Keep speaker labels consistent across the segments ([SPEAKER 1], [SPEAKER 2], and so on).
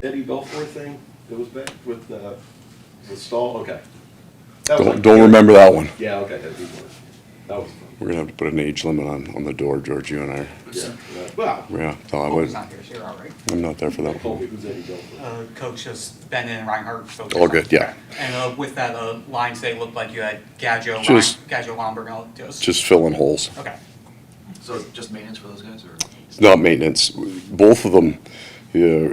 [SPEAKER 1] Eddie Belfour thing that was back with the stall? Okay.
[SPEAKER 2] Don't remember that one.
[SPEAKER 1] Yeah, okay, that'd be one. That was fun.
[SPEAKER 2] We're gonna have to put an age limit on the door, George, you and I.
[SPEAKER 1] Yeah. Well,
[SPEAKER 2] Yeah, no, I
[SPEAKER 3] Colby's
[SPEAKER 2] would,
[SPEAKER 3] not here, so you're all right.
[SPEAKER 2] I'm not there for that one.
[SPEAKER 1] Colby, who's Eddie Belfour?
[SPEAKER 3] Coach just Ben and Reinhardt. So
[SPEAKER 2] All good, yeah.
[SPEAKER 3] And with that line today, looked like you had Gadjo, Homberg, and
[SPEAKER 2] Just filling holes.
[SPEAKER 3] Okay.
[SPEAKER 4] So it's just maintenance for those guys, or?
[SPEAKER 2] It's not maintenance. Both of them,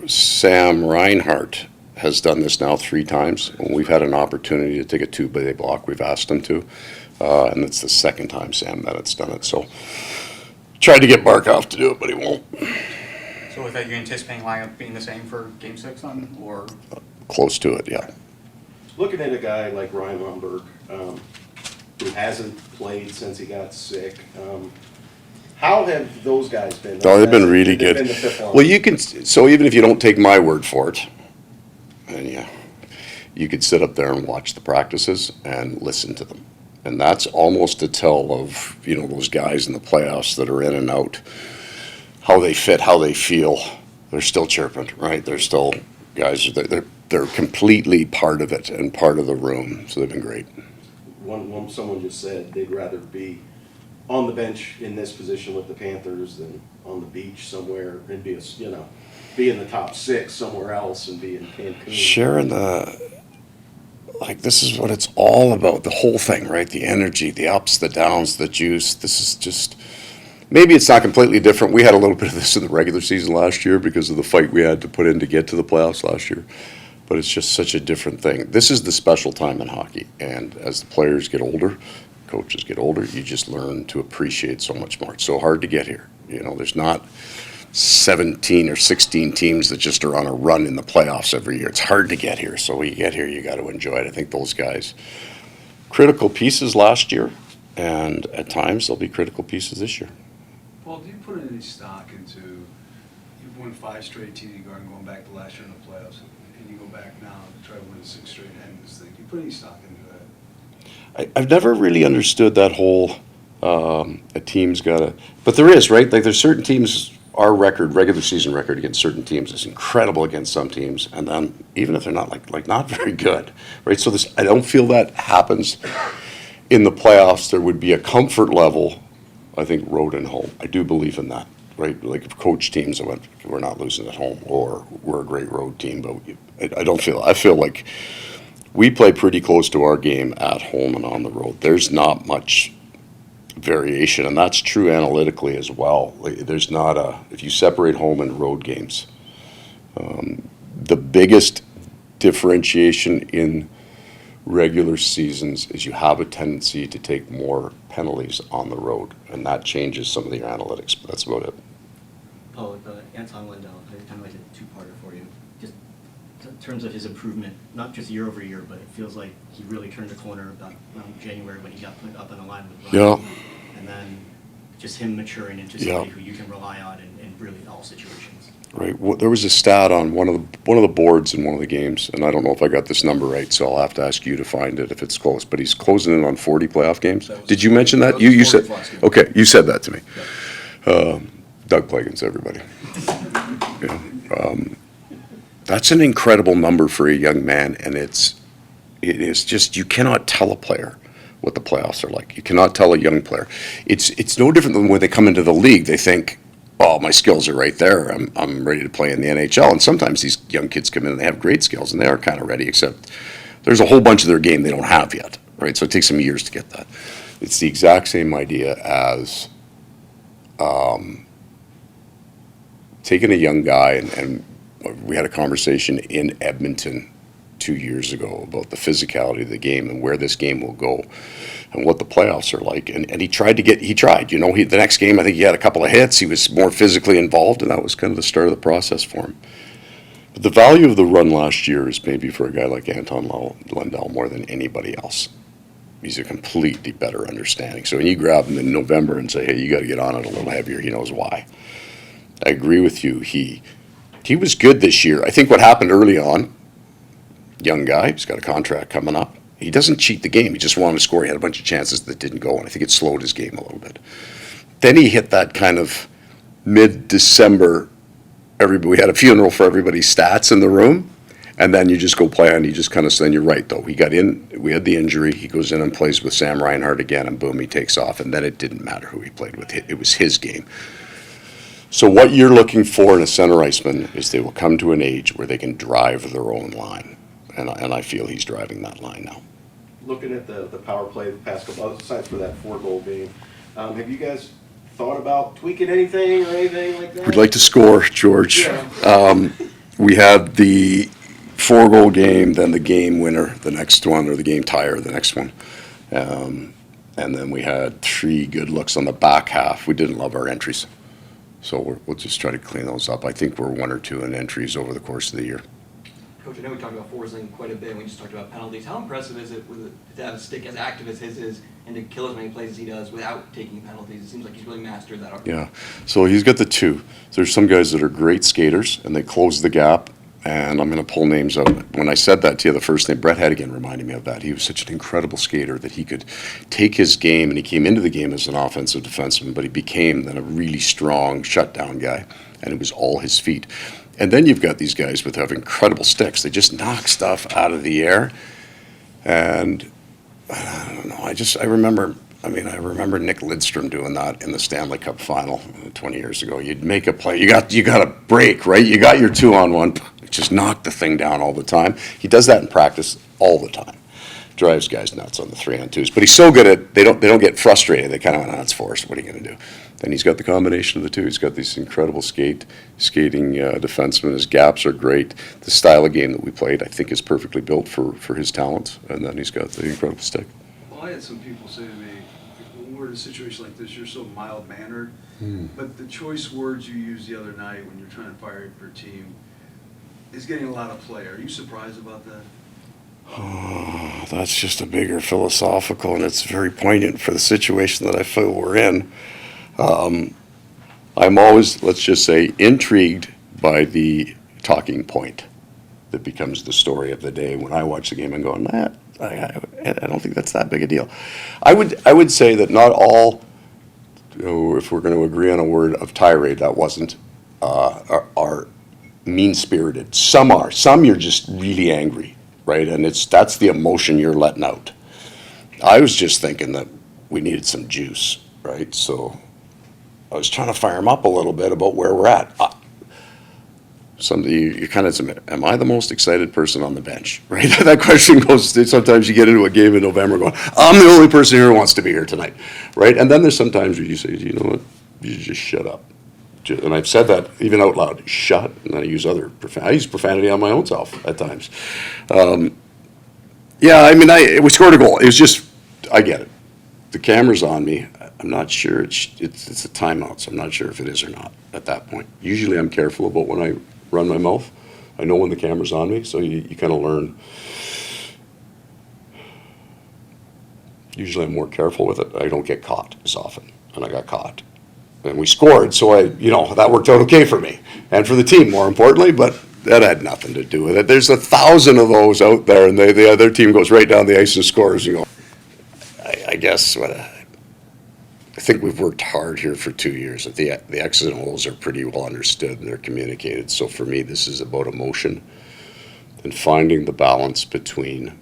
[SPEAKER 2] Sam Reinhardt has done this now 3 times. When we've had an opportunity to take a 2-bay block, we've asked him to. And it's the second time, Sam, that it's done it. So tried to get Barkov to do it, but he won't.
[SPEAKER 3] So with that, you anticipating lineup being the same for Game 6 then, or?
[SPEAKER 2] Close to it, yeah.
[SPEAKER 1] Looking at a guy like Ryan Homberg, who hasn't played since he got sick, how have those guys been?
[SPEAKER 2] Oh, they've been really
[SPEAKER 1] They've
[SPEAKER 2] good.
[SPEAKER 1] been the fifth line.
[SPEAKER 2] Well, you can, so even if you don't take my word for it, and yeah, you could sit up there and watch the practices and listen to them. And that's almost a tell of, those guys in the playoffs that are in and out, how they fit, how they feel. They're still chirping, right? They're still guys, they're completely part of it and part of the room. So they've been great.
[SPEAKER 1] Someone just said they'd rather be on the bench in this position with the Panthers than on the beach somewhere and be in the top 6 somewhere else and be in Cancun.
[SPEAKER 2] Sharing this is what it's all about, the whole thing, right? The energy, the ups, the downs, the juice. This is just, maybe it's not completely different. We had a little bit of this in the regular season last year because of the fight we had to put in to get to the playoffs last year. But it's just such a different thing. This is the special time in hockey. And as the players get older, coaches get older, you just learn to appreciate so much more. It's so hard to get here. There's not 17 or 16 teams that just are on a run in the playoffs every year. It's hard to get here. So when you get here, you got to enjoy it. I think those guys, critical pieces last year, and at times they'll be critical pieces this year.
[SPEAKER 5] Paul, do you put any stock into, you've won 5 straight TD Garden going back to last year in the playoffs, and you go back now to try to win 6 straight and this thing. Do you put any stock into that?
[SPEAKER 2] I've never really understood that whole, a team's got to, but there is, right? Like there's certain teams, our record, regular season record against certain teams is incredible against some teams, and then even if they're not like not very good, right? So I don't feel that happens in the playoffs. There would be a comfort level, I think, road and home. I do believe in that, right? Like if coach teams that went, we're not losing at home, or we're a great road team, but I feel like we play pretty close to our game at home and on the road. There's not much variation, and that's true analytically as well. There's not if you separate home and road games, the biggest differentiation in regular seasons is you have a tendency to take more penalties on the road, and that changes some of your analytics, but that's about it.
[SPEAKER 6] Paul, with Anton Volchenkov, kind of like a two-parter for you. Just in terms of his improvement, not just year over year, but it feels like he really turned the corner about January when he got put up on the line with Ryan.
[SPEAKER 2] Yeah.
[SPEAKER 6] And then just him maturing into somebody who you can rely on in really all situations.
[SPEAKER 2] Right. Well, there was a stat on one of the boards in one of the games, and I don't know if I got this number right, so I'll have to ask you to find it if it's close. But he's closing in on 40 playoff games. Did you mention that? You said okay. You said that to me. Doug Plagans, everybody. That's an incredible number for a young man, and it is just, you cannot tell a player what the playoffs are like. You cannot tell a young player. It's no different than when they come into the league. They think, oh, my skills are right there. I'm ready to play in the NHL. And sometimes these young kids come in and they have great skills and they are kind of ready, except there's a whole bunch of their game they don't have yet, right? So it takes them years to get that. It's the exact same idea as taking a young guy, and we had a conversation in Edmonton 2 years ago about the physicality of the game and where this game will go and what the playoffs are like. And he tried, the next game, I think he had a couple of hits. He was more physically involved, and that was kind of the start of the process for him. But the value of the run last year is maybe for a guy like Anton Lundell more than anybody else. He's a completely better understanding. So when you grab him in November and say, hey, you got to get on it a little heavier, he knows why. I agree with you. He was good this year. I think what happened early on, young guy, he's got a contract coming up. He doesn't cheat the game. He just wanted to score. He had a bunch of chances that didn't go, and I think it slowed his game a little bit. Then he hit that kind of mid-December we had a funeral for everybody's stats in the room, and then you just go play on. You just kind of, then you're right though. He got in. We had the injury. He goes in and plays with Sam Reinhart again, and boom, he takes off. And then it didn't matter who he played with. It was his game. So what you're looking for in a center iceman is they will come to an age where they can drive their own line, and I feel he's driving that line now.
[SPEAKER 1] Looking at the power play the past couple, aside for that 4-goal game, have you guys thought about tweaking anything or anything like that?
[SPEAKER 2] We'd like to score, George.
[SPEAKER 1] Yeah.
[SPEAKER 2] We had the 4-goal game, then the game winner, the next one, or the game tire, the next one. And then we had 3 good looks on the back half. We didn't love our entries. So we'll just try to clean those up. I think we're 1 or 2 in entries over the course of the year.
[SPEAKER 7] Coach, I know we talked about Forsling quite a bit. We just talked about penalties. How impressive is it to have a stick as active as his is and to kill as many plays as he does without taking penalties? It seems like he's really mastered that art.
[SPEAKER 2] Yeah, so he's got the 2. There's some guys that are great skaters, and they close the gap, and I'm going to pull names out. When I said that to you, the first name, Brett Hedigan reminded me of that. He was such an incredible skater that he could take his game, and he came into the game as an offensive defenseman, but he became then a really strong shutdown guy, and it was all his feet. And then you've got these guys with have incredible sticks. They just knock stuff out of the air, and I don't know. I remember Nick Lidstrom doing that in the Stanley Cup final 20 years ago. You'd make a play. You got a break, right? You got your 2-on-1. Just knock the thing down all the time. He does that in practice all the time. Drives guys nuts on the 3-on-2s. But he's so good at they don't get frustrated. They kind of it's forced. What are you going to do? Then he's got the combination of the 2. He's got these incredible skating defensemen. His gaps are great. The style of game that we played, I think, is perfectly built for his talents. And then he's got the incredible stick.
[SPEAKER 5] Well, I had some people say to me, when we're in a situation like this, you're so mild-mannered, but the choice words you used the other night when you're trying to fire your team is getting a lot of play. Are you surprised about that?
[SPEAKER 2] Oh, that's just a bigger philosophical, and it's very poignant for the situation that I feel we're in. I'm always, let's just say, intrigued by the talking point that becomes the story of the day when I watch the game and going, I don't think that's that big a deal. I would say that not all, if we're going to agree on a word of tirade, that wasn't, are mean-spirited. Some are. Some you're just really angry, right? And that's the emotion you're letting out. I was just thinking that we needed some juice, right? So I was trying to fire him up a little bit about where we're at. You kind of, am I the most excited person on the bench, right? That question goes, sometimes you get into a game in November going, I'm the only person here who wants to be here tonight, right? And then there's sometimes where you say, you know what, you just shut up. And I've said that even out loud, shut, and then I use other profanity. I use profanity on my own self at times. We scored a goal. It was just, I get it. The camera's on me. I'm not sure it's a timeout, so I'm not sure if it is or not at that point. Usually I'm careful about when I run my mouth. I know when the camera's on me, so you kind of learn. Usually I'm more careful with it. I don't get caught as often, and I got caught. And we scored, so that worked out okay for me and for the team, more importantly, but that had nothing to do with it. There's 1,000 of those out there, and the other team goes right down the ice and scores. You go, I guess I think we've worked hard here for 2 years. The X's and O's are pretty well understood and they're communicated. So for me, this is about emotion and finding the balance between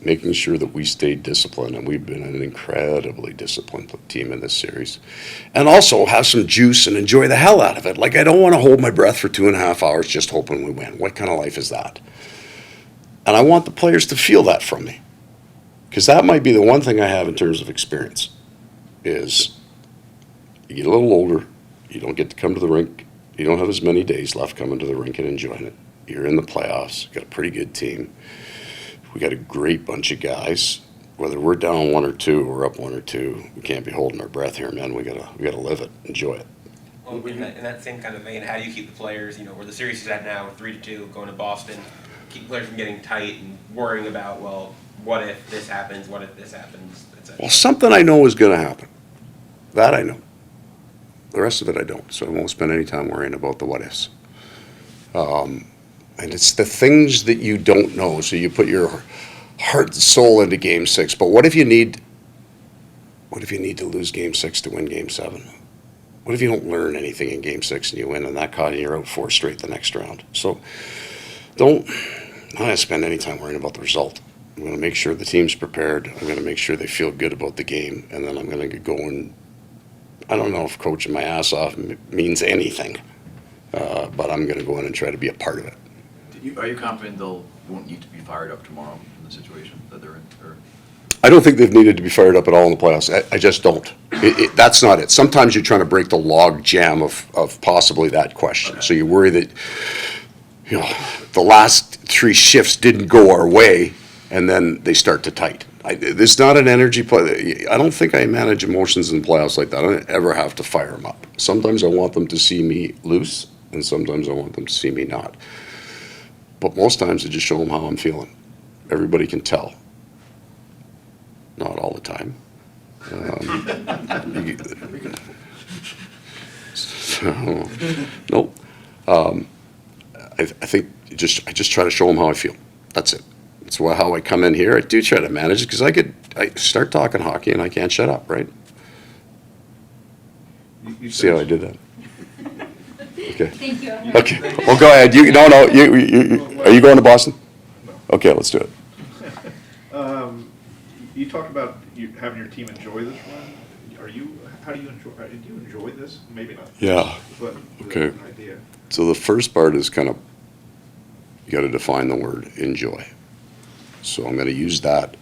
[SPEAKER 2] making sure that we stay disciplined, and we've been an incredibly disciplined team in this series, and also have some juice and enjoy the hell out of it. Like, I don't want to hold my breath for 2.5 hours just hoping we win. What kind of life is that? And I want the players to feel that from me, because that might be the one thing I have in terms of experience, is you get a little older, you don't get to come to the rink, you don't have as many days left coming to the rink and enjoying it. You're in the playoffs, got a pretty good team. We got a great bunch of guys. Whether we're down 1 or 2 or we're up 1 or 2, we can't be holding our breath here, man. We gotta live it, enjoy it.
[SPEAKER 8] Well, in that same kind of vein, how do you keep the players, where the series is at now, 3-2, going to Boston, keep the players from getting tight and worrying about, well, what if this happens, what if this happens, etc.
[SPEAKER 2] Well, something I know is gonna happen. That I know. The rest of it I don't, so I won't spend any time worrying about the what ifs. And it's the things that you don't know, so you put your heart and soul into Game 6. But what if you need to lose Game 6 to win Game 7? What if you don't learn anything in Game 6 and you win and that caught and you're out 4 straight the next round? So I'm not going to spend any time worrying about the result. I'm going to make sure the team's prepared. I'm going to make sure they feel good about the game. And then I'm going to go and, I don't know if coaching my ass off means anything, but I'm going to go in and try to be a part of it.
[SPEAKER 4] Are you confident they'll won't need to be fired up tomorrow in the situation that they're in? Or?
[SPEAKER 2] I don't think they've needed to be fired up at all in the playoffs. I just don't. That's not it. Sometimes you're trying to break the log jam of possibly that question.
[SPEAKER 4] Okay.
[SPEAKER 2] So you worry that, you know, the last 3 shifts didn't go our way, and then they start to tight. There's not an energy play. I don't think I manage emotions in the playoffs like that. I don't ever have to fire them up. Sometimes I want them to see me loose, and sometimes I want them to see me not. But most times I just show them how I'm feeling. Everybody can tell. Not all the time. So, nope. I think I just try to show them how I feel. That's it. That's how I come in here. I do try to manage it because I start talking hockey and I can't shut up, right?
[SPEAKER 5] You
[SPEAKER 2] See how I did that? Okay.
[SPEAKER 9] Thank you.
[SPEAKER 2] Okay. Well, go ahead. You are you going to Boston? Okay, let's do it.
[SPEAKER 10] You talked about having your team enjoy this run. How do you enjoy this? Maybe not.
[SPEAKER 2] Yeah.
[SPEAKER 10] But
[SPEAKER 2] Okay.
[SPEAKER 10] the idea.
[SPEAKER 2] So the first part is kind of, you got to define the word enjoy. So I'm going to use that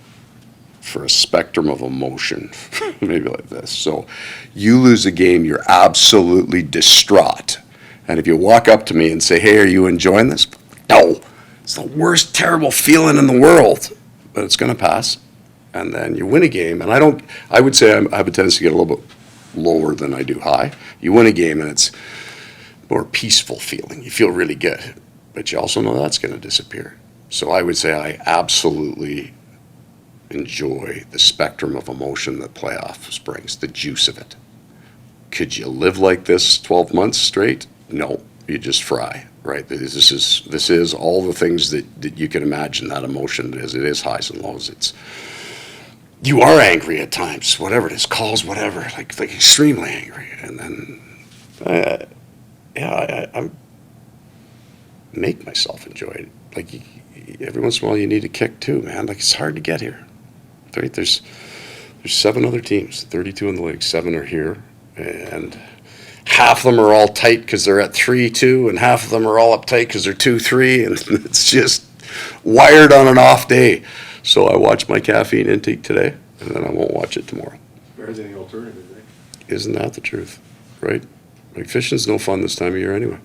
[SPEAKER 2] for a spectrum of emotion, maybe like this. So you lose a game, you're absolutely distraught. And if you walk up to me and say, hey, are you enjoying this? No. It's the worst, terrible feeling in the world. But it's going to pass. And then you win a game. And I would say I have a tendency to get a little bit lower than I do high. You win a game and it's more peaceful feeling. You feel really good. But you also know that's going to disappear. So I would say I absolutely enjoy the spectrum of emotion that playoffs brings, the juice of it. Could you live like this 12 months straight? No, you just fry, right? This is all the things that you can imagine that emotion is. It is highs and lows. You are angry at times, whatever it is, calls, whatever, like extremely angry. And then, I make myself enjoy it. Like every once in a while you need a kick too, man. Like it's hard to get here, right? There's 7 other teams, 32 in the league, 7 are here, and half of them are all tight because they're at 3-2, and half of them are all uptight because they're 2-3, and it's just wired on an off day. So I watched my caffeine intake today, and then I won't watch it tomorrow.
[SPEAKER 1] Better than the alternative, right?
[SPEAKER 2] Isn't that the truth, right? Like fishing's no fun this time of year anyway.